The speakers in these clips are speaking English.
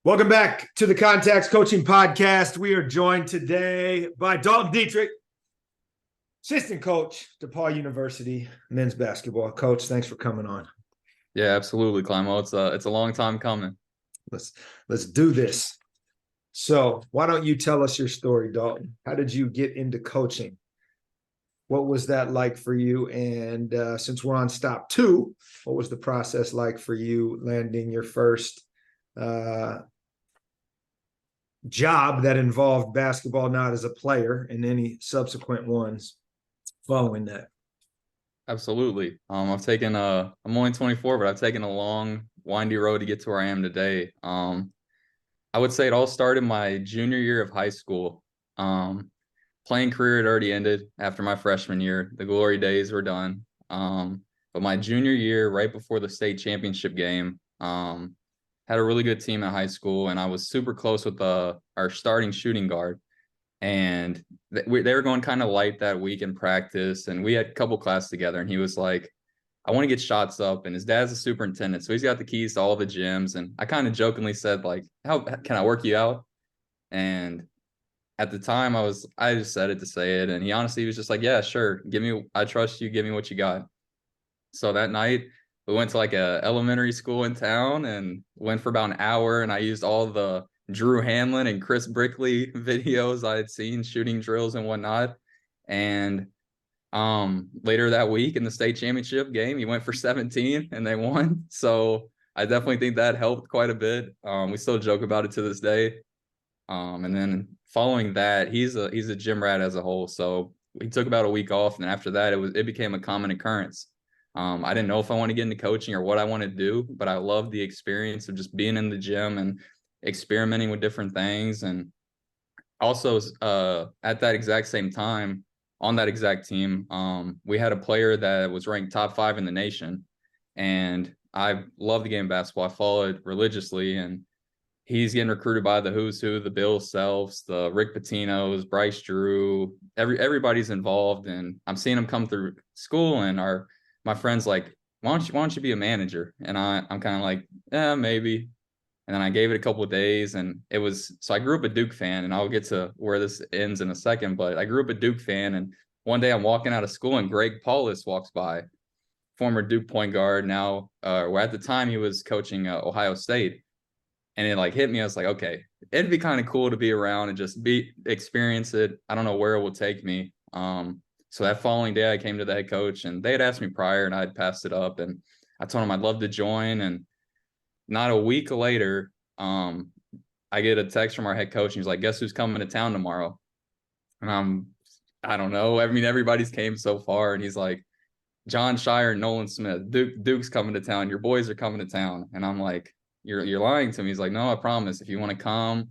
Welcome back to the Contacts Coaching Podcast. We are joined today by Dalton Dietrich, assistant coach, DePauw University men's basketball. Coach, thanks for coming on. Yeah, absolutely, Climo. It's a long time coming. Let's do this. So why don't you tell us your story, Dalton? How did you get into coaching? What was that like for you? And since we're on stop 2, what was the process like for you landing your first job that involved basketball, not as a player, and any subsequent ones following that? Absolutely. I'm only 24, but I've taken a long, windy road to get to where I am today. I would say it all started my junior year of high school. Playing career had already ended after my freshman year. The glory days were done. But my junior year, right before the state championship game, had a really good team in high school, and I was super close with our starting shooting guard. And they were going kind of light that week in practice, and we had a couple classes together, and he was like, I want to get shots up. And his dad's a superintendent, so he's got the keys to all the gyms. And I kind of jokingly said, like, how can I work you out? And at the time I just said it to say it. And he honestly was just like, yeah, sure. I trust you. Give me what you got. So that night we went to like a elementary school in town and went for about an hour. And I used all the Drew Hanlon and Chris Brickley videos I had seen, shooting drills and whatnot. And later that week in the state championship game, he went for 17 and they won. So I definitely think that helped quite a bit. We still joke about it to this day. And then following that, he's a gym rat as a whole. So he took about a week off, and after that, it became a common occurrence. I didn't know if I want to get into coaching or what I want to do, but I loved the experience of just being in the gym and experimenting with different things. And also, at that exact same time, on that exact team, we had a player that was ranked top 5 in the nation, and I love the game of basketball. I follow it religiously, and he's getting recruited by the who's who, the Bill Selfs, the Rick Pitino's, Bryce Drew, everybody's involved. And I'm seeing him come through school, and my friend's like, why don't you be a manager? And I'm kind of like, yeah, maybe. And then I gave it a couple of days, and so I grew up a Duke fan, and I'll get to where this ends in a second, but I grew up a Duke fan. And one day I'm walking out of school and Greg Paulus walks by, former Duke point guard. Now, at the time he was coaching Ohio State. And it like hit me. I was like, okay, it'd be kind of cool to be around and just experience it. I don't know where it will take me. So that following day I came to the head coach, and they had asked me prior and I'd passed it up, and I told him I'd love to join. And not a week later, I get a text from our head coach, and he's like, guess who's coming to town tomorrow? And I don't know. I mean, everybody's came so far, and he's like, John Shire and Nolan Smith, Duke's coming to town. Your boys are coming to town. And I'm like, you're lying to me. He's like, no, I promise. If you want to come,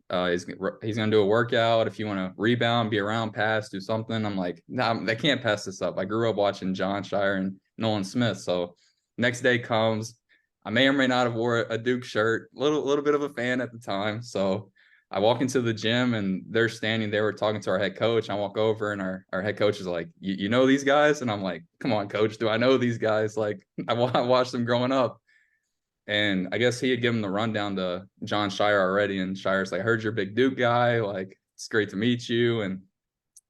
he's gonna do a workout. If you want to rebound, be around, pass, do something. I'm like, no, they can't pass this up. I grew up watching John Shire and Nolan Smith. So next day comes, I may or may not have wore a Duke shirt. Little bit of a fan at the time. So I walk into the gym, and they're standing there. We're talking to our head coach. I walk over, and our head coach is like, you know these guys? And I'm like, come on, coach, do I know these guys? Like, I watched them growing up. And I guess he had given the rundown to John Shire already. And Shire's like, I heard you're a big Duke guy. Like, it's great to meet you. And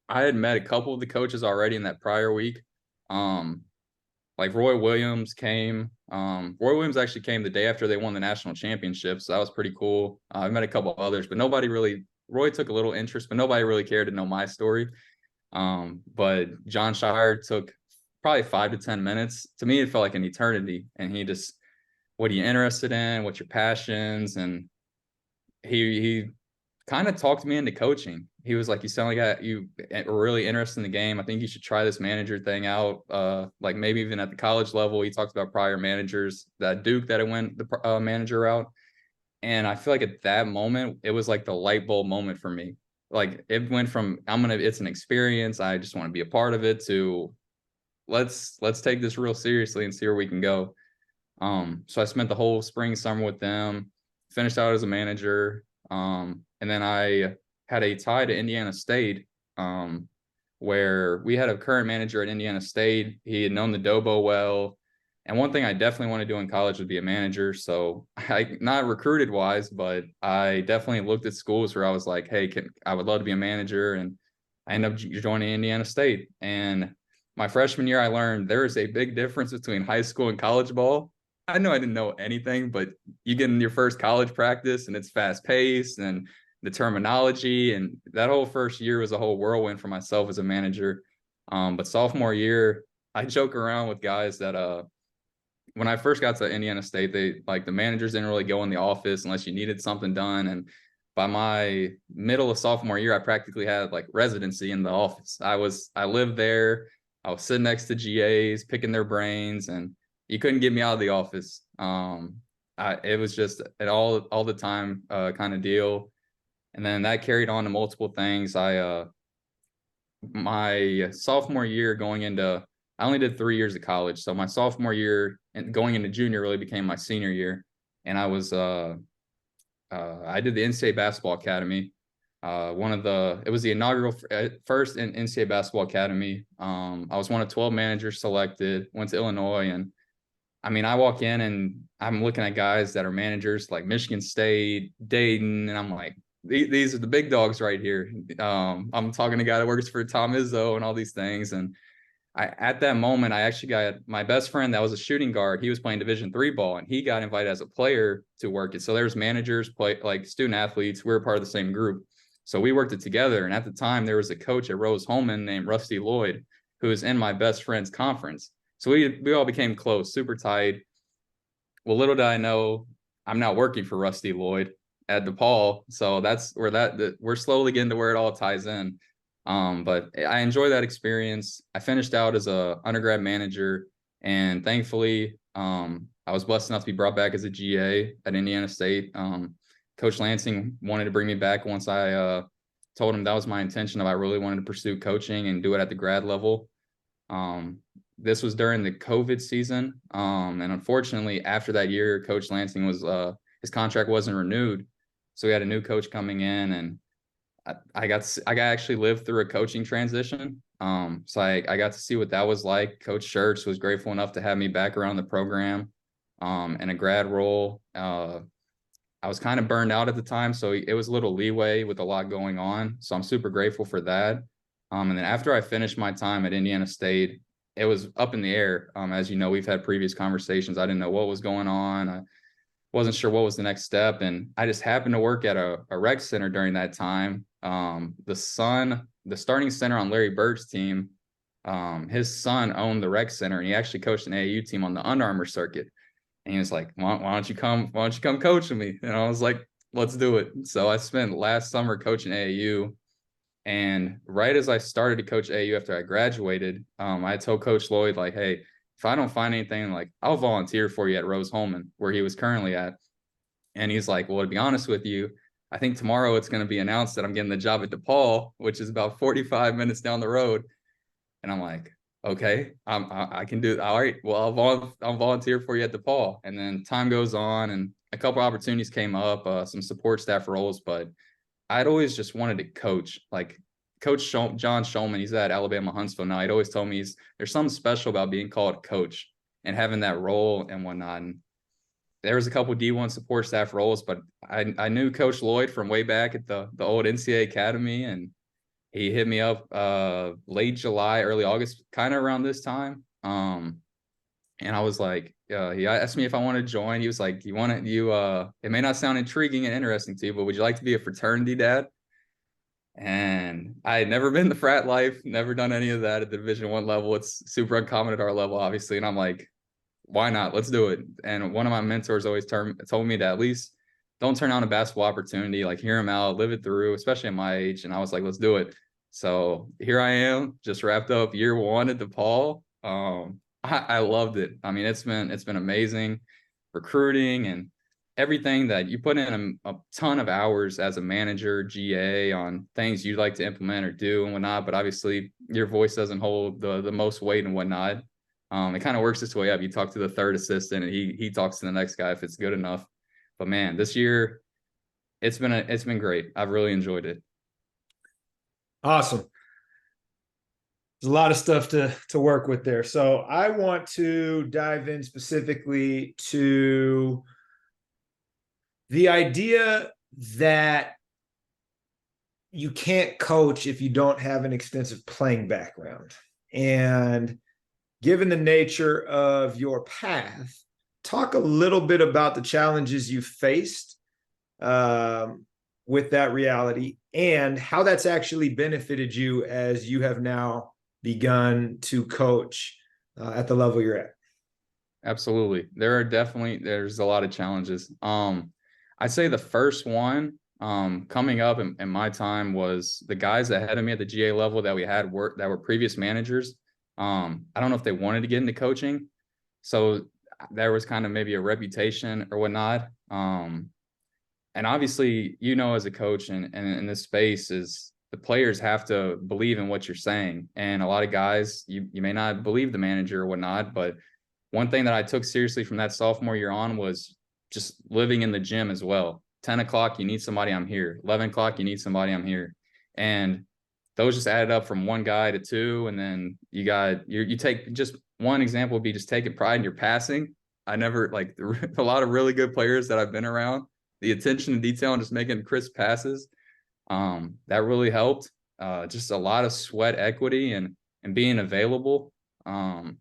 I had met a couple of the coaches already in that prior week. Like Roy Williams came. Roy Williams actually came the day after they won the national championship. So that was pretty cool. I met a couple of others, but Roy took a little interest, but nobody really cared to know my story. But John Shire took probably 5 to 10 minutes. To me, it felt like an eternity. And he just, what are you interested in? What's your passions? And he kind of talked me into coaching. He was like, you sound like you were really interested in the game. I think you should try this manager thing out. Like maybe even at the college level. He talked about prior managers, that Duke that it went the manager route. And I feel like at that moment, it was like the light bulb moment for me. Like it went from, it's an experience, I just want to be a part of it, to let's take this real seriously and see where we can go. So I spent the whole spring, summer with them, finished out as a manager. And then I had a tie to Indiana State, where we had a current manager at Indiana State. He had known the Dobo well. And one thing I definitely want to do in college would be a manager. So I, not recruited wise, but I definitely looked at schools where I was like, hey, I would love to be a manager. And I ended up joining Indiana State. And my freshman year, I learned there is a big difference between high school and college ball. I know I didn't know anything, but you get in your first college practice and it's fast paced and the terminology. And that whole first year was a whole whirlwind for myself as a manager. But sophomore year, I joke around with guys that when I first got to Indiana State, they like the managers didn't really go in the office unless you needed something done. And by my middle of sophomore year, I practically had like residency in the office. I lived there. I was sitting next to GAs, picking their brains, and you couldn't get me out of the office. It was just an all the time kind of deal. And then that carried on to multiple things. My sophomore year going into, I only did 3 years of college. So my sophomore year and going into junior really became my senior year. And I did the NCAA Basketball Academy. It was the inaugural first in NCAA Basketball Academy. I was one of 12 managers selected, went to Illinois. And I mean, I walk in and I'm looking at guys that are managers like Michigan State, Dayton, and I'm like, these are the big dogs right here. I'm talking to a guy that works for Tom Izzo and all these things. And at that moment, I actually got my best friend that was a shooting guard. He was playing Division III ball, and he got invited as a player to work it. So there's managers, like student athletes. We were part of the same group, so we worked it together. And at the time, there was a coach at Rose-Hulman named Rusty Lloyd, who was in my best friend's conference. So we all became close, super tight. Well, little did I know, I'm now working for Rusty Lloyd at DePauw. So that's where we're slowly getting to where it all ties in. But I enjoy that experience. I finished out as a undergrad manager, and thankfully, I was blessed enough to be brought back as a GA at Indiana State. Coach Lansing wanted to bring me back once I told him that was my intention. If I really wanted to pursue coaching and do it at the grad level. This was during the COVID season. And unfortunately, after that year, Coach Lansing his contract wasn't renewed. So we had a new coach coming in, and I got actually lived through a coaching transition. So I got to see what that was like. Coach Schertz was grateful enough to have me back around the program in a grad role. I was kind of burned out at the time, so it was a little leeway with a lot going on. So I'm super grateful for that. And then after I finished my time at Indiana State, it was up in the air. As you know, we've had previous conversations. I didn't know what was going on. I wasn't sure what was the next step. And I just happened to work at a rec center during that time. The starting center on Larry Bird's team, his son owned the rec center, and he actually coached an AAU team on the Under Armour circuit. And he was like, why don't you come coach with me? And I was like, let's do it. So I spent last summer coaching AAU. And right as I started to coach AAU after I graduated, I told Coach Lloyd, like, hey, if I don't find anything, like, I'll volunteer for you at Rose-Hulman, where he was currently at. And he's like, well, to be honest with you, I think tomorrow it's going to be announced that I'm getting the job at DePauw, which is about 45 minutes down the road. And I'm like, okay, I can do it. All right, well, I'll volunteer for you at DePauw. And then time goes on, and a couple opportunities came up, some support staff roles, but I'd always just wanted to coach. Like Coach John Shulman, he's at Alabama Huntsville now. He'd always tell me there's something special about being called coach and having that role and whatnot. And there was a couple D1 support staff roles, but I knew Coach Lloyd from way back at the old NCAA Academy, and he hit me up late July, early August, kind of around this time. And I was like, he asked me if I wanted to join. He was like, it may not sound intriguing and interesting to you, but would you like to be a fraternity dad? And I had never been in the frat life, never done any of that at the Division I level. It's super uncommon at our level, obviously. And I'm like, why not? Let's do it. And one of my mentors always told me to at least don't turn down a basketball opportunity, like hear him out, live it through, especially at my age. And I was like, let's do it. So here I am, just wrapped up year one at DePauw. I loved it. I mean, it's been amazing recruiting and everything that you put in a ton of hours as a manager, GA, on things you'd like to implement or do and whatnot. But obviously your voice doesn't hold the most weight and whatnot. It kind of works this way up. You talk to the third assistant and he talks to the next guy if it's good enough. But man, this year it's been great. I've really enjoyed it. Awesome. There's a lot of stuff to work with there. So I want to dive in specifically to the idea that you can't coach if you don't have an extensive playing background. And given the nature of your path, talk a little bit about the challenges you faced with that reality and how that's actually benefited you as you have now begun to coach at the level you're at. Absolutely. There's a lot of challenges. I'd say the first one coming up in my time was the guys ahead of me at the GA level that we had that were previous managers. I don't know if they wanted to get into coaching. So there was kind of maybe a reputation or whatnot. And obviously, as a coach and in this space is the players have to believe in what you're saying. And a lot of guys, you may not believe the manager or whatnot, but one thing that I took seriously from that sophomore year on was just living in the gym as well. 10 o'clock, you need somebody, I'm here. 11 o'clock, you need somebody, I'm here. And those just added up from one guy to two. And then you take just one example would be just taking pride in your passing. I never a lot of really good players that I've been around, the attention to detail and just making crisp passes. That really helped. Just a lot of sweat equity and being available. And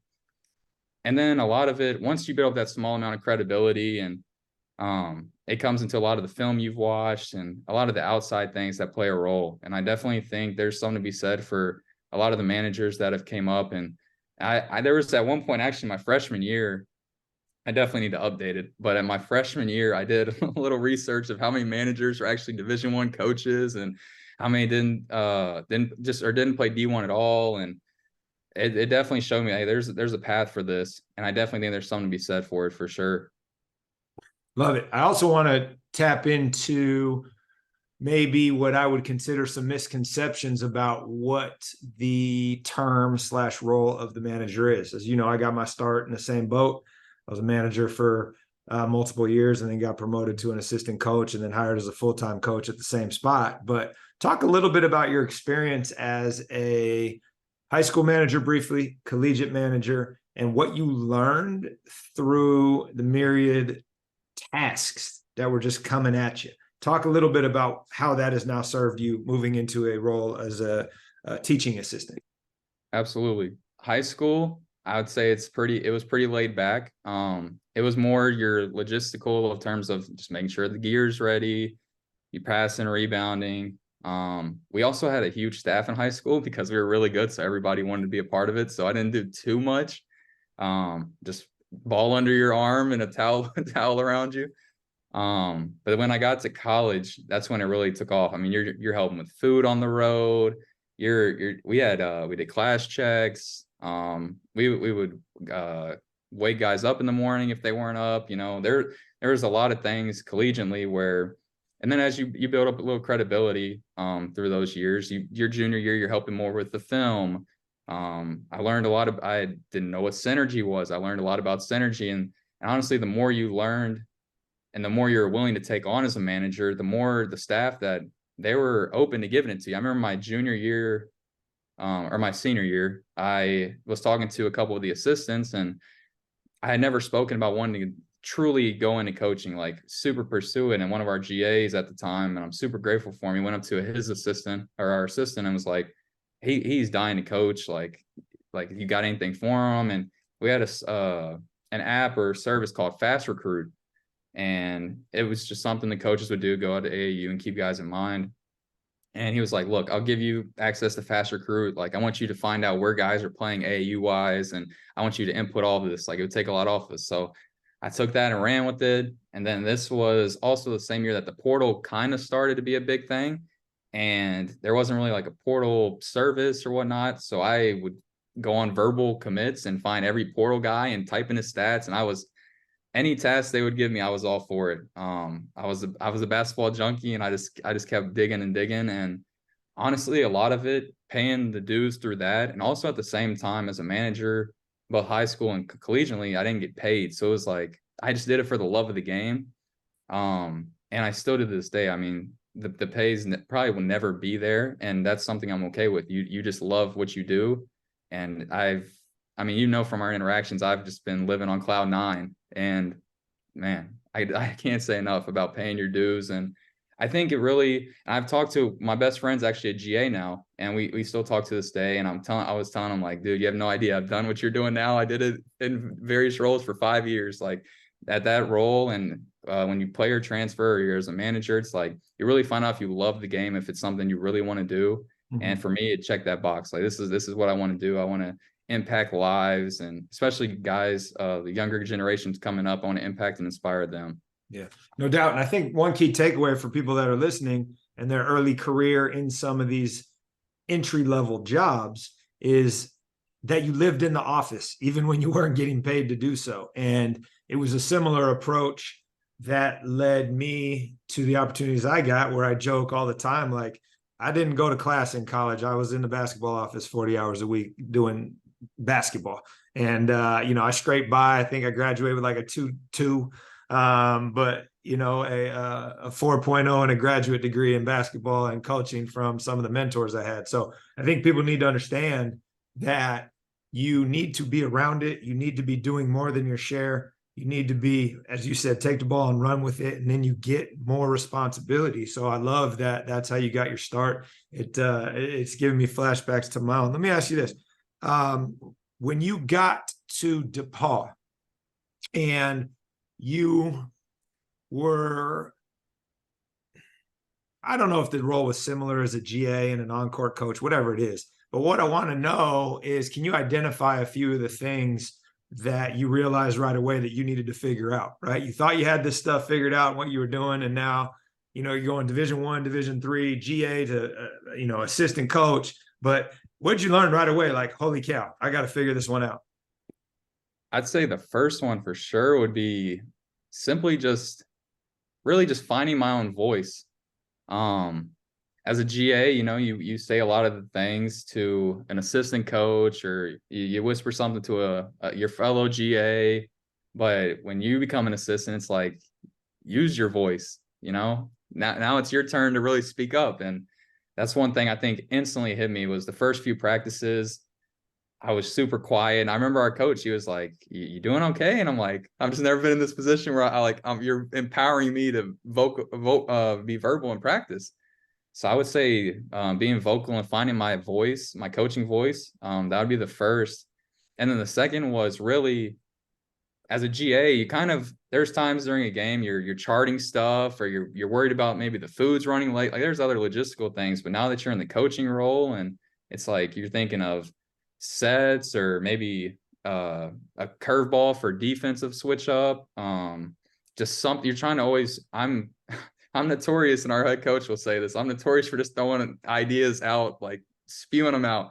then a lot of it, once you build up that small amount of credibility and it comes into a lot of the film you've watched and a lot of the outside things that play a role. And I definitely think there's something to be said for a lot of the managers that have came up. And there was at one point, actually my freshman year, I definitely need to update it. But at my freshman year, I did a little research of how many managers are actually Division I coaches and how many didn't play D1 at all. And it definitely showed me, hey, there's a path for this. And I definitely think there's something to be said for it for sure. Love it. I also want to tap into maybe what I would consider some misconceptions about what the term / role of the manager is. As you know, I got my start in the same boat. I was a manager for multiple years and then got promoted to an assistant coach and then hired as a full-time coach at the same spot. But talk a little bit about your experience as a high school manager briefly, collegiate manager, and what you learned through the myriad tasks that were just coming at you. Talk a little bit about how that has now served you moving into a role as a teaching assistant. Absolutely. High school, I would say it was pretty laid back. It was more your logistical in terms of just making sure the gear's ready, you passing, rebounding. We also had a huge staff in high school because we were really good. So everybody wanted to be a part of it. So I didn't do too much. Just ball under your arm and a towel around you. But when I got to college, that's when it really took off. I mean, you're helping with food on the road. We did class checks. We would wake guys up in the morning if they weren't up. There was a lot of things collegiately where, and then as you build up a little credibility through those years, your junior year, you're helping more with the film. I learned I didn't know what synergy was. I learned a lot about synergy. And honestly, the more you learned and the more you're willing to take on as a manager, the more the staff that they were open to giving it to you. I remember my junior year or my senior year, I was talking to a couple of the assistants and I had never spoken about wanting to truly go into coaching, like super pursue it. And one of our GAs at the time, and I'm super grateful for him, he went up to his assistant or our assistant and was like, he's dying to coach. Like you got anything for him? And we had an app or service called Fast Recruit. And it was just something the coaches would do, go out to AAU and keep guys in mind. And he was like, look, I'll give you access to Fast Recruit. Like, I want you to find out where guys are playing AAU wise. And I want you to input all of this. Like, it would take a lot off of us. So I took that and ran with it. And then this was also the same year that the portal kind of started to be a big thing. And there wasn't really like a portal service or whatnot. So I would go on verbal commits and find every portal guy and type in his stats. And any task they would give me, I was all for it. I was a basketball junkie and I just kept digging and digging. And honestly, a lot of it paying the dues through that. And also at the same time as a manager, both high school and collegiately, I didn't get paid. So it was like, I just did it for the love of the game. And I still to this day, I mean, the pays probably will never be there. And that's something I'm okay with. You just love what you do. And I mean, from our interactions, I've just been living on cloud nine. And man, I can't say enough about paying your dues. And I think I've talked to my best friend's actually a GA now, and we still talk to this day. And I was telling him, like, dude, you have no idea. I've done what you're doing now. I did it in various roles for 5 years, like at that role. And when you play or transfer, or you're as a manager, it's like you really find out if you love the game, if it's something you really want to do. Mm-hmm. And for me, it checked that box. Like, this is what I want to do. I want to impact lives, and especially guys, the younger generations coming up. I want to impact and inspire them. Yeah, no doubt. And I think one key takeaway for people that are listening and their early career in some of these entry-level jobs is that you lived in the office, even when you weren't getting paid to do so. And it was a similar approach that led me to the opportunities I got, where I joke all the time, like, I didn't go to class in college. I was in the basketball office 40 hours a week doing basketball. And, I scraped by. I think I graduated with like a 2.2. But a 4.0 and a graduate degree in basketball and coaching from some of the mentors I had. So I think people need to understand that you need to be around it. You need to be doing more than your share. You need to be, as you said, take the ball and run with it, and then you get more responsibility. So I love that. That's how you got your start. It's giving me flashbacks to my own. Let me ask you this. When you got to DePauw and you were, I don't know if the role was similar as a GA and an on-court coach, whatever it is. But what I want to know is, can you identify a few of the things that you realized right away that you needed to figure out, right? You thought you had this stuff figured out, what you were doing, and now, you're going Division I, Division III, GA to, assistant coach. But what did you learn right away? Like, holy cow, I got to figure this one out. I'd say the first one for sure would be simply really just finding my own voice. As a GA, you say a lot of the things to an assistant coach, or you whisper something to your fellow GA. But when you become an assistant, it's like, use your voice. Now it's your turn to really speak up. And that's one thing I think instantly hit me was the first few practices. I was super quiet. And I remember our coach, he was like, you doing okay? And I'm like, I've just never been in this position where you're empowering me to be verbal in practice. So I would say being vocal and finding my voice, my coaching voice, that would be the first. And then the second was really, as a GA, there's times during a game you're charting stuff, or you're worried about maybe the food's running late. Like, there's other logistical things. But now that you're in the coaching role, and it's like you're thinking of sets, or maybe a curveball for defensive switch up, just something you're trying to always. I'm notorious, and our head coach will say this, I'm notorious for just throwing ideas out, like spewing them out.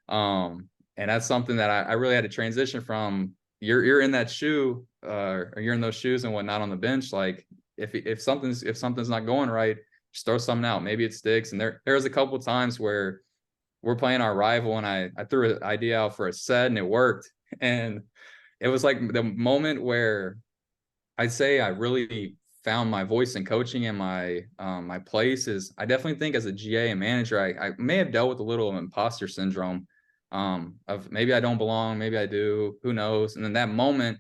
And that's something that I really had to transition from. You're in that shoe, or you're in those shoes and whatnot on the bench. Like, if something's not going right, just throw something out. Maybe it sticks. And there was a couple of times where we're playing our rival, and I threw an idea out for a set, and it worked. And it was like the moment where I'd say I really found my voice in coaching, and my place is, I definitely think as a GA and manager, I may have dealt with a little imposter syndrome, of maybe I don't belong, maybe I do, who knows. And then that moment,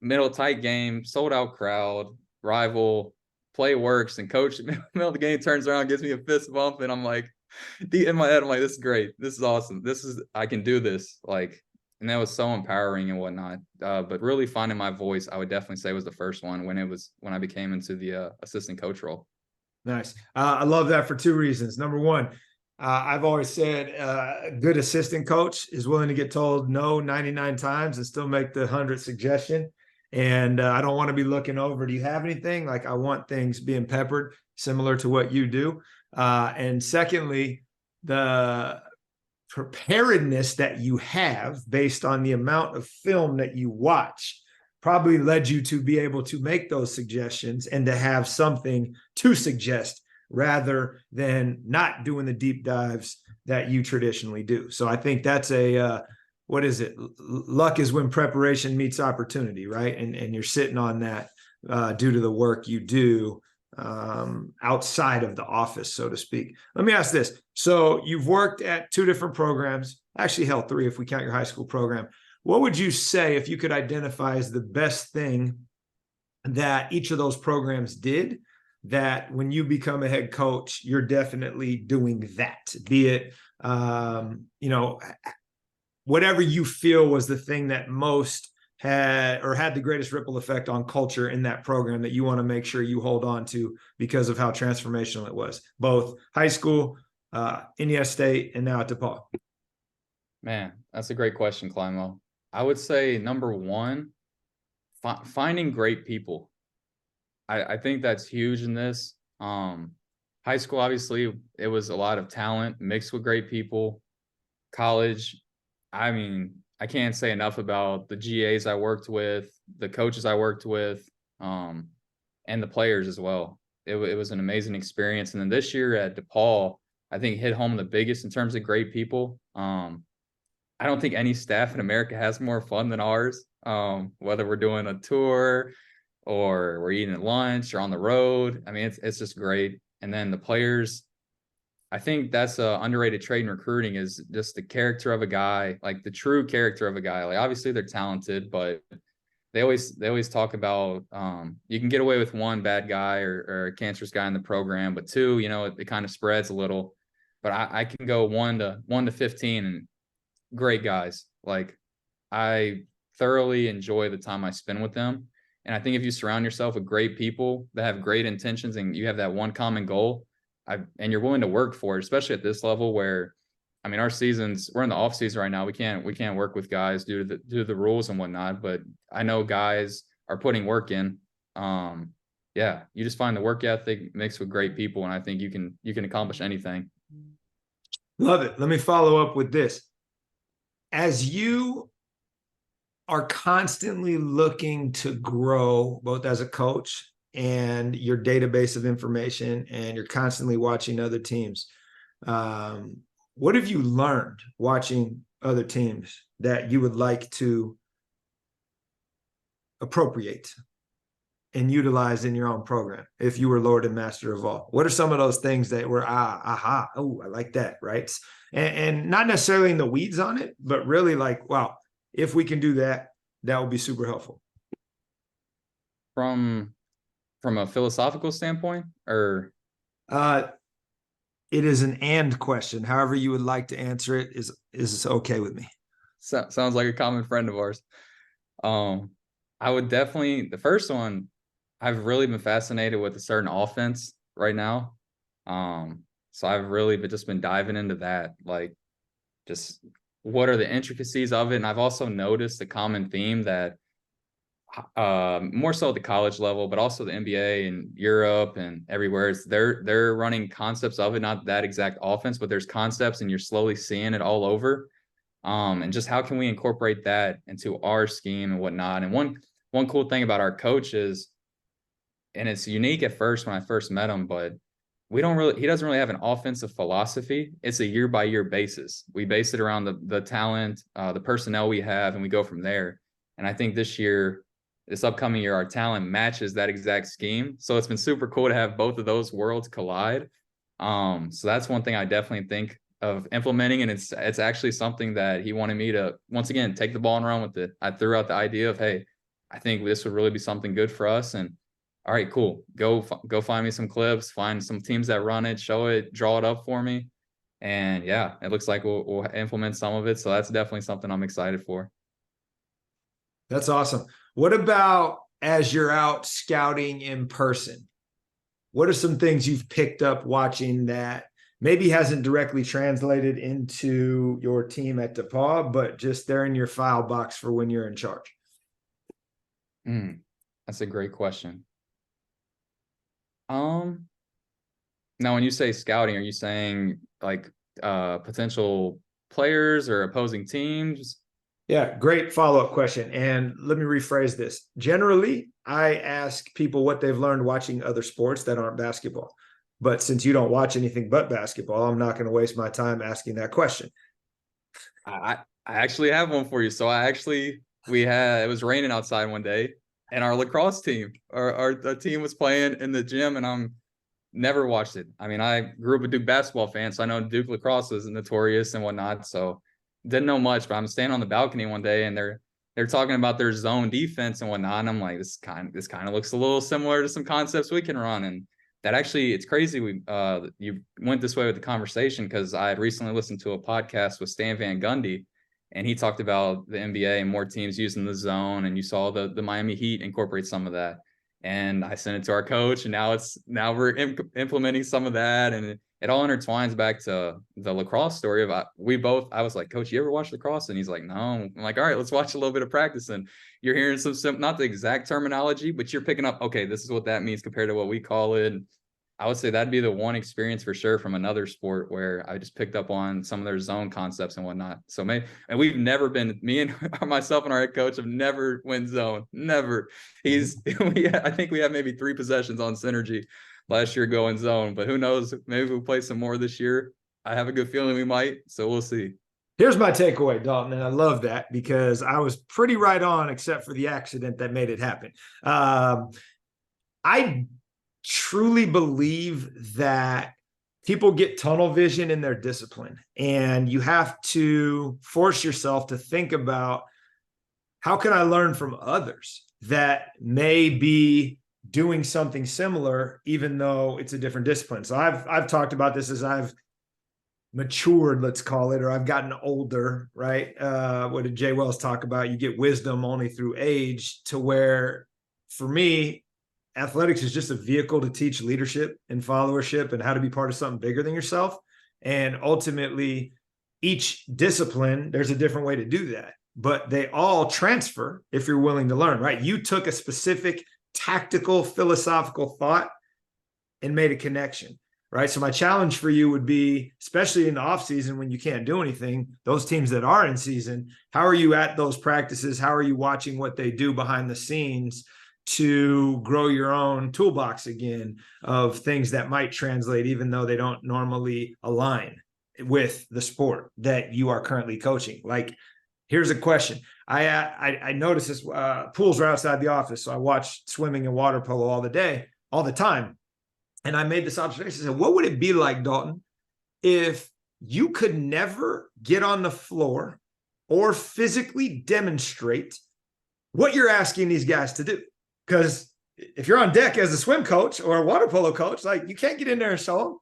middle tight game, sold out crowd, rival, play works, and coach middle of the game turns around, gives me a fist bump, and I'm like, in my head, I'm like, this is great, this is awesome, I can do this. Like, and that was so empowering and whatnot. But really finding my voice, I would definitely say, was the first one when I became into the assistant coach role. Nice. I love that for two reasons. Number one, I've always said a good assistant coach is willing to get told no 99 times and still make the 100th suggestion. And I don't want to be looking over, do you have anything? Like, I want things being peppered similar to what you do. And secondly, the preparedness that you have based on the amount of film that you watch probably led you to be able to make those suggestions and to have something to suggest, rather than not doing the deep dives that you traditionally do. So I think that's what is it? Luck is when preparation meets opportunity, right? And you're sitting on that due to the work you do outside of the office, so to speak. Let me ask this. So you've worked at two different programs. actually hell, 3 if we count your high school program. What would you say if you could identify as the best thing that each of those programs did, that when you become a head coach, you're definitely doing that, be it, whatever you feel was the thing that most had the greatest ripple effect on culture in that program that you want to make sure you hold on to because of how transformational it was, both high school, Indiana State, and now at DePauw? Man, that's a great question, Climo. I would say number one, finding great people. I think that's huge in this. High school, obviously, it was a lot of talent mixed with great people. College, I mean, I can't say enough about the GAs I worked with, the coaches I worked with, and the players as well. It was an amazing experience. And then this year at DePauw, I think hit home the biggest in terms of great people. I don't think any staff in America has more fun than ours. Whether we're doing a tour or we're eating at lunch or on the road, I mean, it's just great. And then the players, I think that's a underrated trait in recruiting, is just the character of a guy, like the true character of a guy. Like obviously they're talented, but they always talk about you can get away with one bad guy or a cancerous guy in the program, but two, it kind of spreads a little. But I can go 1 to 15 and great guys. Like I thoroughly enjoy the time I spend with them. And I think if you surround yourself with great people that have great intentions and you have that one common goal, and you're willing to work for it, especially at this level where, I mean, we're in the off season right now. We can't work with guys due to the rules and whatnot, but I know guys are putting work in. Yeah, you just find the work ethic mixed with great people, and I think you can accomplish anything. Love it. Let me follow up with this. As you are constantly looking to grow, both as a coach and your database of information, and you're constantly watching other teams, what have you learned watching other teams that you would like to appropriate and utilize in your own program if you were Lord and Master of all? What are some of those things that were I like that, right? And not necessarily in the weeds on it, but really like, wow, if we can do that, that would be super helpful. From a philosophical standpoint, or it is an and question. However you would like to answer it is okay with me. Sounds like a common friend of ours. I would definitely, the first one, I've really been fascinated with a certain offense right now. So I've really just been diving into that, like just what are the intricacies of it. And I've also noticed a common theme that more so at the college level, but also the NBA and Europe and everywhere, they're running concepts of it, not that exact offense, but there's concepts and you're slowly seeing it all over. And just how can we incorporate that into our scheme and whatnot. And one cool thing about our coach is, and it's unique at first when I first met him, but he doesn't really have an offensive philosophy. It's a year by year basis. We base it around the talent, the personnel we have, and we go from there. And I think this upcoming year, our talent matches that exact scheme. So it's been super cool to have both of those worlds collide. So that's one thing I definitely think of implementing. And it's actually something that he wanted me to, once again, take the ball and run with it. I threw out the idea of, hey, I think this would really be something good for us. And all right, cool. Go find me some clips, find some teams that run it, show it, draw it up for me. And yeah, it looks like we'll implement some of it. So that's definitely something I'm excited for. That's awesome. What about as you're out scouting in person? What are some things you've picked up watching that maybe hasn't directly translated into your team at DePauw, but just they're in your file box for when you're in charge? That's a great question. Now when you say scouting, are you saying like potential players or opposing teams? Yeah, great follow-up question. And let me rephrase this. Generally, I ask people what they've learned watching other sports that aren't basketball. But since you don't watch anything but basketball, I'm not going to waste my time asking that question. I actually have one for you. So it was raining outside one day, and our lacrosse team, our team was playing in the gym, and I'm never watched it. I mean, I grew up a Duke basketball fan, so I know Duke lacrosse is notorious and whatnot. So didn't know much, but I'm standing on the balcony one day and they're talking about their zone defense and whatnot. And I'm like, this kind of looks a little similar to some concepts we can run. And that actually, it's crazy. You went this way with the conversation because I had recently listened to a podcast with Stan Van Gundy, and he talked about the NBA and more teams using the zone. And you saw the Miami Heat incorporate some of that. And I sent it to our coach, and now we're implementing some of that, and it all intertwines back to the lacrosse story of I was like, Coach, you ever watch lacrosse? And he's like, no. I'm like, all right, let's watch a little bit of practice. And you're hearing some not the exact terminology, but you're picking up, okay, this is what that means compared to what we call it. And I would say that'd be the one experience for sure from another sport where I just picked up on some of their zone concepts and whatnot. So and we've never been, me and myself and our head coach have never went zone. Never. I think we have maybe 3 possessions on synergy last year going zone, but who knows? Maybe we'll play some more this year. I have a good feeling we might, so we'll see. Here's my takeaway, Dalton, and I love that because I was pretty right on, except for the accident that made it happen. I truly believe that people get tunnel vision in their discipline, and you have to force yourself to think about how can I learn from others that may be doing something similar, even though it's a different discipline. So I've talked about this as I've matured, let's call it, or I've gotten older, right? What did Jay Wells talk about? You get wisdom only through age, to where for me, athletics is just a vehicle to teach leadership and followership and how to be part of something bigger than yourself. And ultimately, each discipline, there's a different way to do that, but they all transfer if you're willing to learn, right? You took a specific tactical, philosophical thought and made a connection, right? So my challenge for you would be, especially in the off season when you can't do anything, those teams that are in season, how are you at those practices? How are you watching what they do behind the scenes to grow your own toolbox again of things that might translate, even though they don't normally align with the sport that you are currently coaching? Like, here's a question. I noticed this, pools are outside the office. So I watch swimming and water polo all the time. And I made this observation. I said, what would it be like, Dalton, if you could never get on the floor or physically demonstrate what you're asking these guys to do? Because if you're on deck as a swim coach or a water polo coach, like, you can't get in there and show them.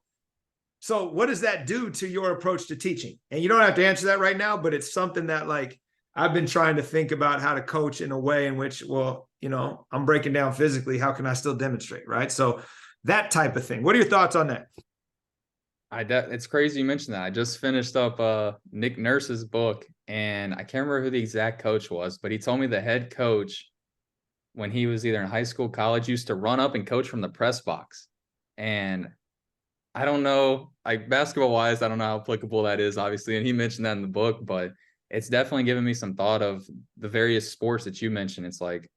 So what does that do to your approach to teaching? And you don't have to answer that right now, but it's something that, like, I've been trying to think about how to coach in a way in which, well, I'm breaking down physically. How can I still demonstrate, right? So that type of thing. What are your thoughts on that? It's crazy you mentioned that. I just finished up Nick Nurse's book, and I can't remember who the exact coach was, but he told me the head coach, when he was either in high school, college, used to run up and coach from the press box. And I don't know, like, basketball wise, I don't know how applicable that is, obviously. And he mentioned that in the book, but it's definitely given me some thought of the various sports that you mentioned. It's like,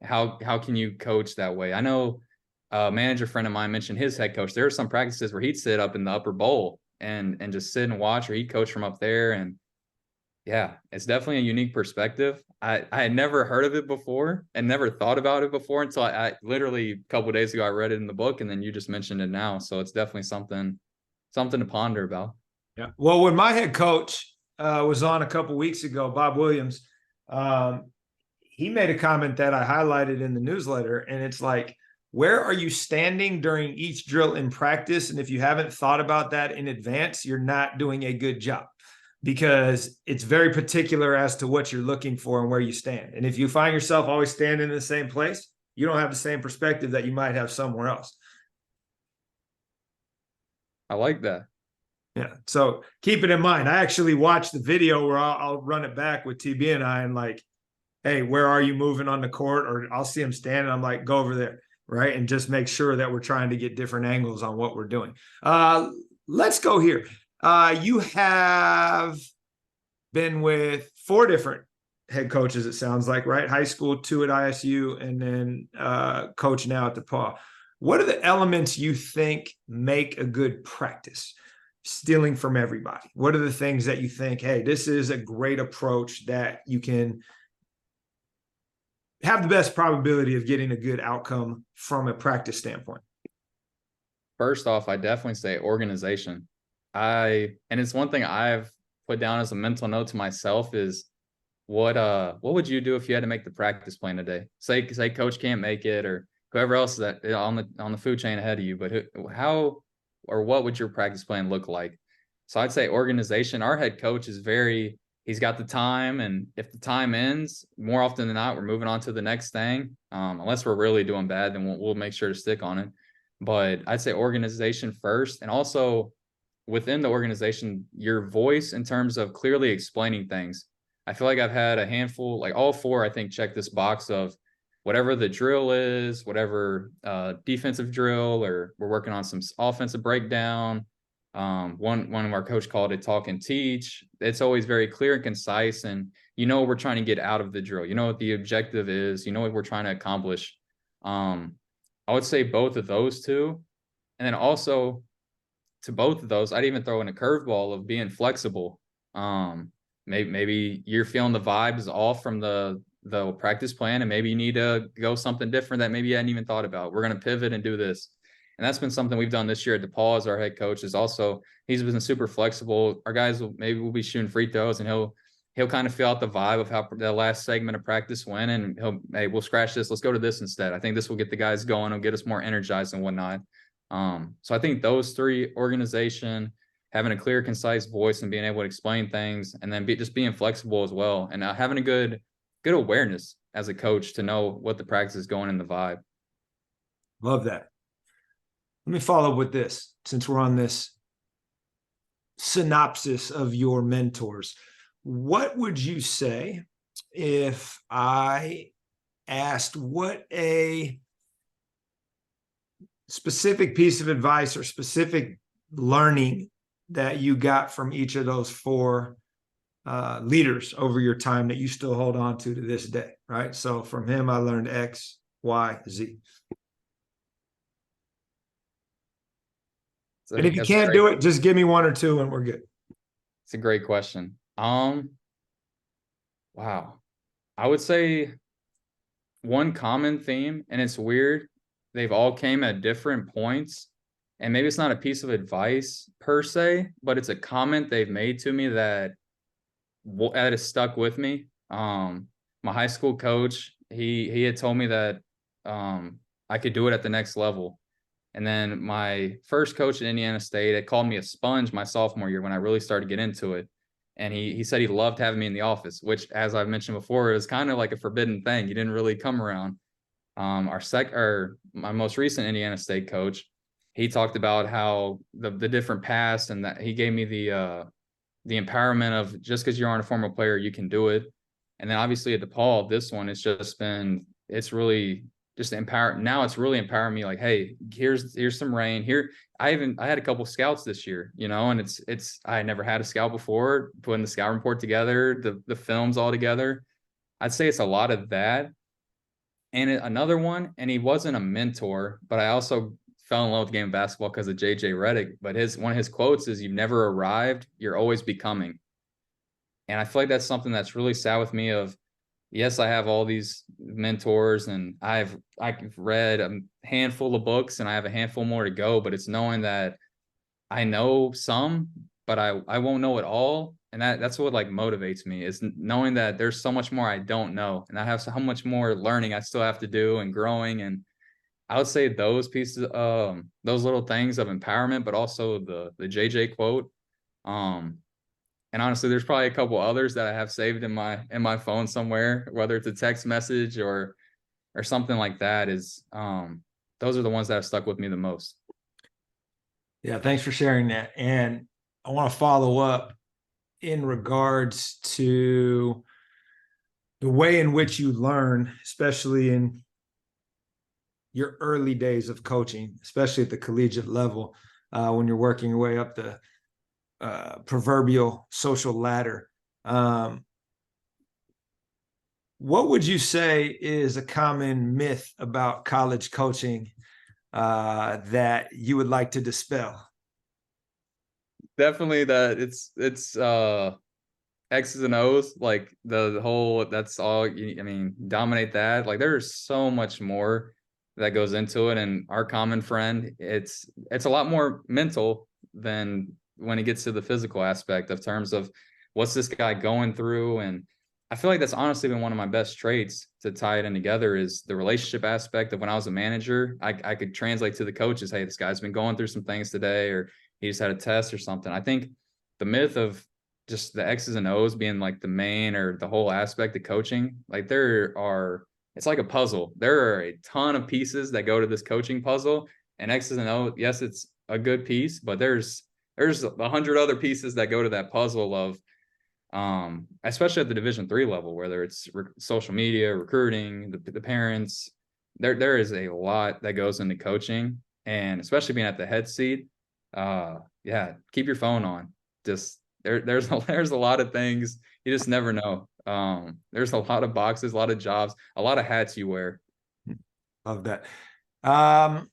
how can you coach that way? I know a manager friend of mine mentioned his head coach. There are some practices where he'd sit up in the upper bowl and just sit and watch, or he'd coach from up there. And yeah, it's definitely a unique perspective. I had never heard of it before and never thought about it before until I literally a couple of days ago, I read it in the book, and then you just mentioned it now. So it's definitely something to ponder about. Yeah. Well, when my head coach was on a couple of weeks ago, Bob Williams, he made a comment that I highlighted in the newsletter, and it's like, where are you standing during each drill in practice? And if you haven't thought about that in advance, you're not doing a good job, because it's very particular as to what you're looking for and where you stand. And if you find yourself always standing in the same place, you don't have the same perspective that you might have somewhere else. I like that. Yeah. So keep it in mind. I actually watched the video where I'll run it back with TB and I, and like, hey, where are you moving on the court? Or I'll see him standing. I'm like, go over there. Right. And just make sure that we're trying to get different angles on what we're doing. Let's go here. You have been with 4 different head coaches, it sounds like, right? High school, 2 at ISU, and then coach now at DePauw. What are the elements you think make a good practice? Stealing from everybody. What are the things that you think, hey, this is a great approach that you can have the best probability of getting a good outcome from a practice standpoint? First off, I definitely say organization. And it's one thing I've put down as a mental note to myself is what would you do if you had to make the practice plan today? Say coach can't make it, or whoever else is that on the food chain ahead of you, but how or what would your practice plan look like? So I'd say organization. Our head coach is he's got the time, and if the time ends, more often than not, we're moving on to the next thing. Unless we're really doing bad, then we'll make sure to stick on it. But I'd say organization first, and also within the organization, your voice in terms of clearly explaining things. I feel like I've had a handful, like all four, I think, check this box of whatever the drill is, whatever defensive drill, or we're working on some offensive breakdown. One of our coach called it talk and teach. It's always very clear and concise, and we're trying to get out of the drill. You know what the objective is. You know what we're trying to accomplish. I would say both of those two, and then also to both of those, I'd even throw in a curveball of being flexible. Maybe you're feeling the vibes off from the practice plan, and maybe you need to go something different that maybe you hadn't even thought about. We're going to pivot and do this. And that's been something we've done this year at DePauw as our head coach. He's been super flexible. Our guys will be shooting free throws, and he'll kind of feel out the vibe of how the last segment of practice went, and we'll scratch this. Let's go to this instead. I think this will get the guys going. It'll get us more energized and whatnot. So I think those three: organization, having a clear, concise voice, and being able to explain things, and then just being flexible as well, and having a good awareness as a coach to know what the practice is going in the vibe. Love that. Let me follow up with this, since we're on this synopsis of your mentors. What would you say if I asked what a specific piece of advice or specific learning that you got from each of those four leaders over your time that you still hold on to this day, right? So from him, I learned X, Y, Z. And if you can't do it, just give me one or two and we're good. It's a great question. Wow. I would say one common theme, and it's weird, they've all came at different points, and maybe it's not a piece of advice per se, but it's a comment they've made to me that has stuck with me. My high school coach, he had told me that I could do it at the next level. And then my first coach at Indiana State had called me a sponge my sophomore year when I really started to get into it. And he said he loved having me in the office, which, as I've mentioned before, is kind of like a forbidden thing. You didn't really come around. My most recent Indiana State coach, he talked about how the different paths, and that he gave me the empowerment of just because you aren't a former player, you can do it. And then obviously at DePauw, this one, it's really just empowering. Now it's really empowering me. Like, hey, here's some rain here. I had a couple scouts this year, and I had never had a scout before, putting the scout report together, the films all together. I'd say it's a lot of that. And another one, and he wasn't a mentor, but I also fell in love with the game of basketball because of JJ Redick. But one of his quotes is, "You've never arrived, you're always becoming." And I feel like that's something that's really sat with me of, yes, I have all these mentors, and I've read a handful of books, and I have a handful more to go, but it's knowing that I know some, but I won't know it all. And that's what motivates me, is knowing that there's so much more I don't know, and I have so much more learning I still have to do and growing. And I would say those pieces, those little things of empowerment, but also the JJ quote. And honestly, there's probably a couple others that I have saved in my phone somewhere, whether it's a text message or something like that. Those are the ones that have stuck with me the most. Yeah, thanks for sharing that. And I want to follow up in regards to the way in which you learn, especially in your early days of coaching, especially at the collegiate level, when you're working your way up the proverbial social ladder. What would you say is a common myth about college coaching that you would like to dispel? Definitely that it's X's and O's, like the whole, that's all, dominate that. Like, there's so much more that goes into it. And our common friend, it's a lot more mental than when it gets to the physical aspect, of terms of what's this guy going through? And I feel like that's honestly been one of my best traits to tie it in together is the relationship aspect of when I was a manager. I could translate to the coaches, hey, this guy's been going through some things today, or he just had a test or something. I think the myth of just the X's and O's being like the main or the whole aspect of coaching, like it's like a puzzle. There are a ton of pieces that go to this coaching puzzle, and X's and O's, yes, it's a good piece, but there's 100 other pieces that go to that puzzle of, especially at the Division III level, whether it's social media, recruiting, the parents, there is a lot that goes into coaching, and especially being at the head seat. Yeah, keep your phone on. Just there's a lot of things you just never know. There's a lot of boxes, a lot of jobs, a lot of hats you wear. Love that. Got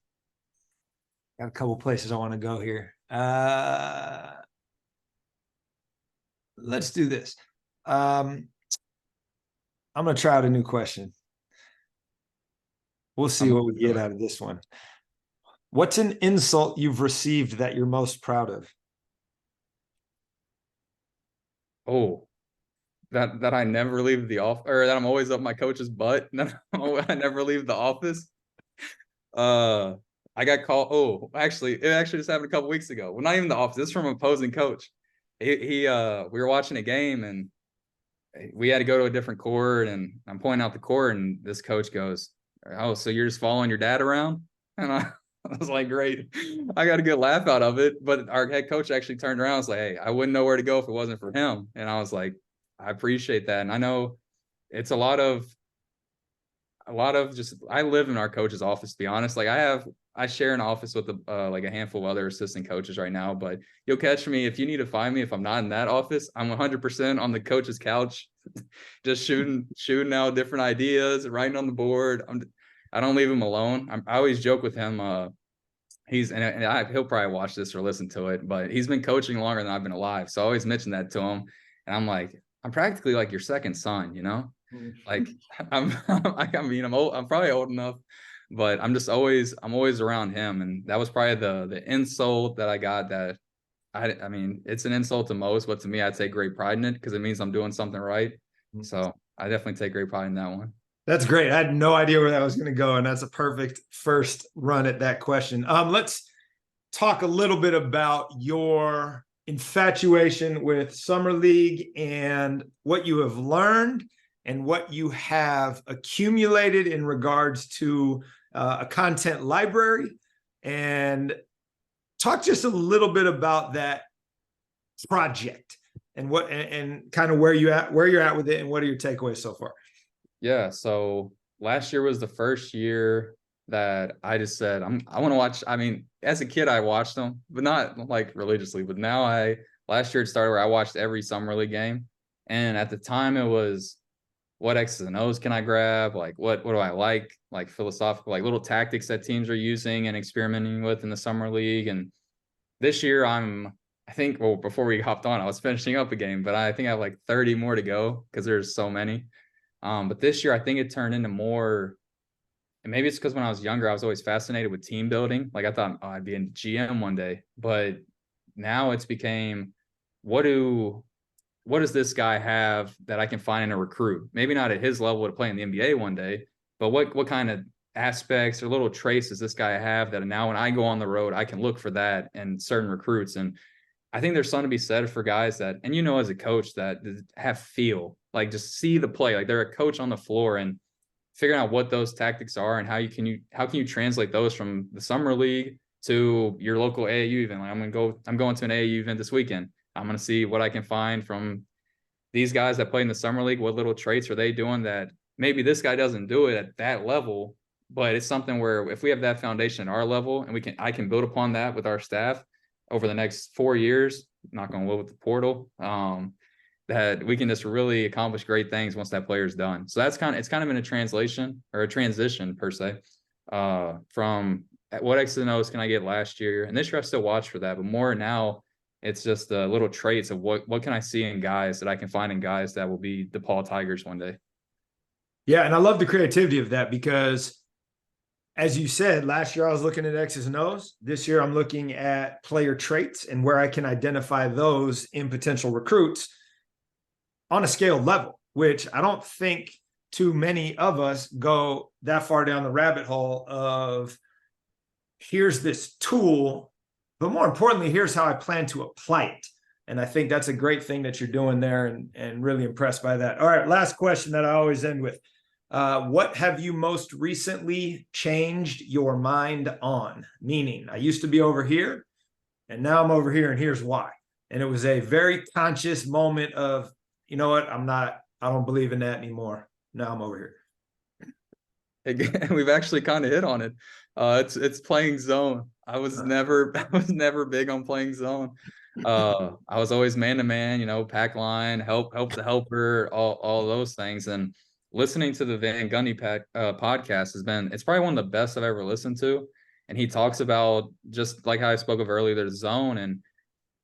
a couple places I want to go here. Let's do this. I'm going to try out a new question. We'll see what we get out of this one. What's an insult you've received that you're most proud of? Oh, that I never leave the office, or that I'm always up my coach's butt. I never leave the office. I got called. Oh, actually, it actually just happened a couple weeks ago. Well, not even the office. This is from an opposing coach. We were watching a game and we had to go to a different court, and I'm pointing out the court, and this coach goes, "Oh, so you're just following your dad around?" And I was like, "Great." I got a good laugh out of it. But our head coach actually turned around and was like, "Hey, I wouldn't know where to go if it wasn't for him." And I was like, I appreciate that. And I know it's a lot of just, I live in our coach's office, to be honest. Like I share an office with like a handful of other assistant coaches right now, but you'll catch me if you need to find me. If I'm not in that office, I'm 100% on the coach's couch, just shooting out different ideas, writing on the board. I don't leave him alone. I always joke with him. He'll probably watch this or listen to it, but he's been coaching longer than I've been alive. So I always mention that to him. And I'm like, I'm practically like your second son, you know? Like I'm old, I'm probably old enough, but I'm always around him. And that was probably the insult that I got. That I mean, it's an insult to most, but to me, I take great pride in it because it means I'm doing something right. So I definitely take great pride in that one. That's great. I had no idea where that was going to go, and that's a perfect first run at that question. Let's talk a little bit about your infatuation with Summer League and what you have learned and what you have accumulated in regards to a content library, and talk just a little bit about that project and what and kind of where you're at with it, and what are your takeaways so far? Yeah. So last year was the first year that I just said, I want to watch. I mean, as a kid, I watched them, but not like religiously. But now last year it started where I watched every Summer League game. And at the time it was, what X's and O's can I grab? Like, what do I like philosophical, like little tactics that teams are using and experimenting with in the Summer League. And this year I think, well, before we hopped on, I was finishing up a game, but I think I have like 30 more to go because there's so many. But this year, I think it turned into more, and maybe it's because when I was younger, I was always fascinated with team building. Like I thought, oh, I'd be a GM one day. But now it's became, what does this guy have that I can find in a recruit? Maybe not at his level to play in the NBA one day, but what kind of aspects or little traits does this guy have that now when I go on the road, I can look for that in certain recruits? And I think there's something to be said for guys that, and as a coach, that have feel, like just see the play, like they're a coach on the floor, and figuring out what those tactics are and how can you translate those from the Summer League to your local AAU event. Like I'm going to an AAU event this weekend. I'm going to see what I can find from these guys that play in the Summer League. What little traits are they doing that maybe this guy doesn't do it at that level, but it's something where if we have that foundation at our level and I can build upon that with our staff over the next 4 years, not going to live with the portal, that we can just really accomplish great things once that player is done. So it's kind of been a translation or a transition per se, from what X's and O's can I get last year, and this year I still watch for that, but more now it's just the little traits of what can I see in guys that I can find in guys that will be DePauw Tigers one day. Yeah, and I love the creativity of that because, as you said, last year I was looking at X's and O's. This year I'm looking at player traits and where I can identify those in potential recruits. on a scaled level, which I don't think too many of us go that far down the rabbit hole of here's this tool, but more importantly, here's how I plan to apply it. And I think that's a great thing that you're doing there, and really impressed by that. All right, last question that I always end with. What have you most recently changed your mind on? Meaning, I used to be over here, and now I'm over here, and here's why. And it was a very conscious moment of, you know what, I don't believe in that anymore. Now I'm over here. Again, we've actually kind of hit on it. It's playing zone. I was never big on playing zone. I was always man to man, pack line, help the helper, all those things. And listening to the Van Gundy podcast it's probably one of the best I've ever listened to. And he talks about, just like how I spoke of earlier, there's zone. And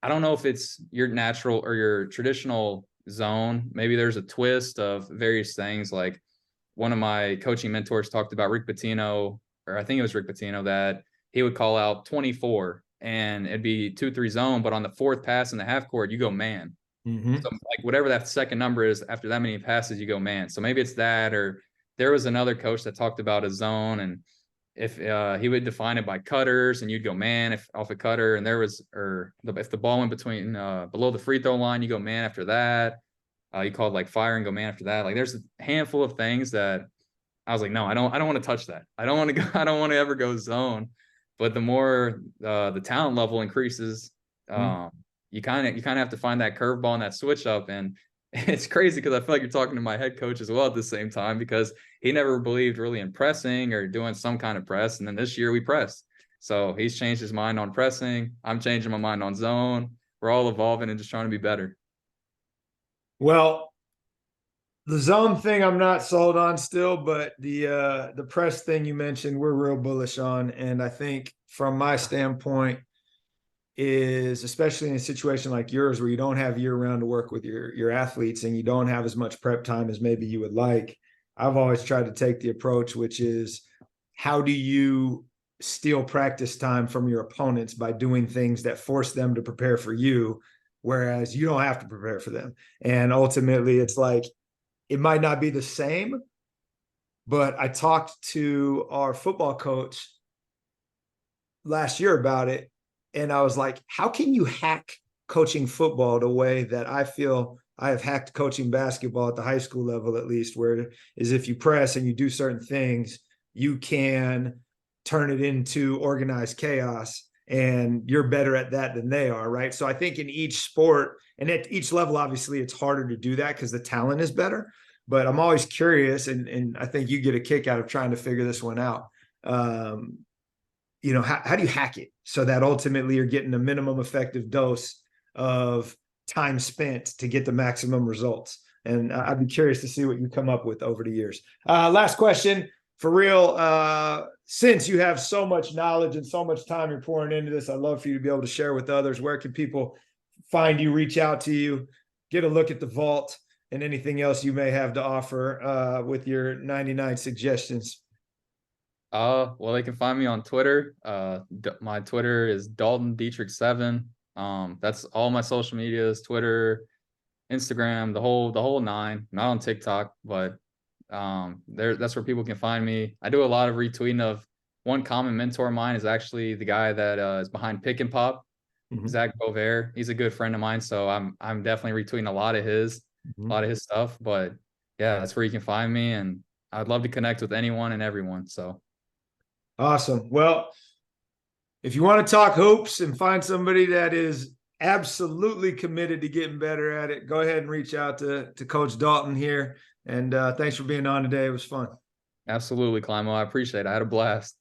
I don't know if it's your natural or your traditional zone. Maybe there's a twist of various things. Like one of my coaching mentors talked about Rick Pitino, or I think it was Rick Pitino, that he would call out 24 and it'd be 2-3 zone, but on the fourth pass in the half court, you go man. Mm-hmm. So like whatever that second number is, after that many passes, you go man. So maybe it's that, or there was another coach that talked about a zone, and if he would define it by cutters, and you'd go man if off a cutter, and if the ball went between below the free throw line, you go man after that. You called like fire and go man after that. Like there's a handful of things that I was like, no, I don't want to touch that. I don't want to go. I don't want to ever go zone. But the more the talent level increases, you kind of have to find that curveball and that switch up. And it's crazy because I feel like you're talking to my head coach as well at the same time, because he never believed really in pressing or doing some kind of press. And then this year we pressed. So he's changed his mind on pressing. I'm changing my mind on zone. We're all evolving and just trying to be better. Well, the zone thing I'm not sold on still, but the press thing you mentioned, we're real bullish on. And I think from my standpoint is, especially in a situation like yours where you don't have year round to work with your athletes and you don't have as much prep time as maybe you would like, I've always tried to take the approach, which is, how do you steal practice time from your opponents by doing things that force them to prepare for you, whereas you don't have to prepare for them? And ultimately it's like, it might not be the same, but I talked to our football coach last year about it, and I was like, how can you hack coaching football the way that I feel I have hacked coaching basketball at the high school level, at least, where is if you press and you do certain things, you can turn it into organized chaos, and you're better at that than they are, right? So I think in each sport and at each level, obviously it's harder to do that because the talent is better, but I'm always curious, and I think you get a kick out of trying to figure this one out. How do you hack it so that ultimately you're getting a minimum effective dose of time spent to get the maximum results? And I'd be curious to see what you come up with over the years. Last question for real. Since you have so much knowledge and so much time you're pouring into this, I'd love for you to be able to share with others. Where can people find you, reach out to you, get a look at the vault, and anything else you may have to offer with your 99 suggestions? Well, they can find me on Twitter. My Twitter is Dalton Dietrich 7. That's all my social medias: Twitter, Instagram, the whole nine. Not on TikTok, but that's where people can find me. I do a lot of retweeting of one common mentor of mine is actually the guy that is behind Pick and Pop, Zach Bovair. He's a good friend of mine, so I'm definitely retweeting a lot of his stuff. But yeah, that's where you can find me, and I'd love to connect with anyone and everyone. So awesome. Well, if you want to talk hoops and find somebody that is absolutely committed to getting better at it, go ahead and reach out to Coach Dalton here. And thanks for being on today. It was fun. Absolutely, Climo. I appreciate it. I had a blast.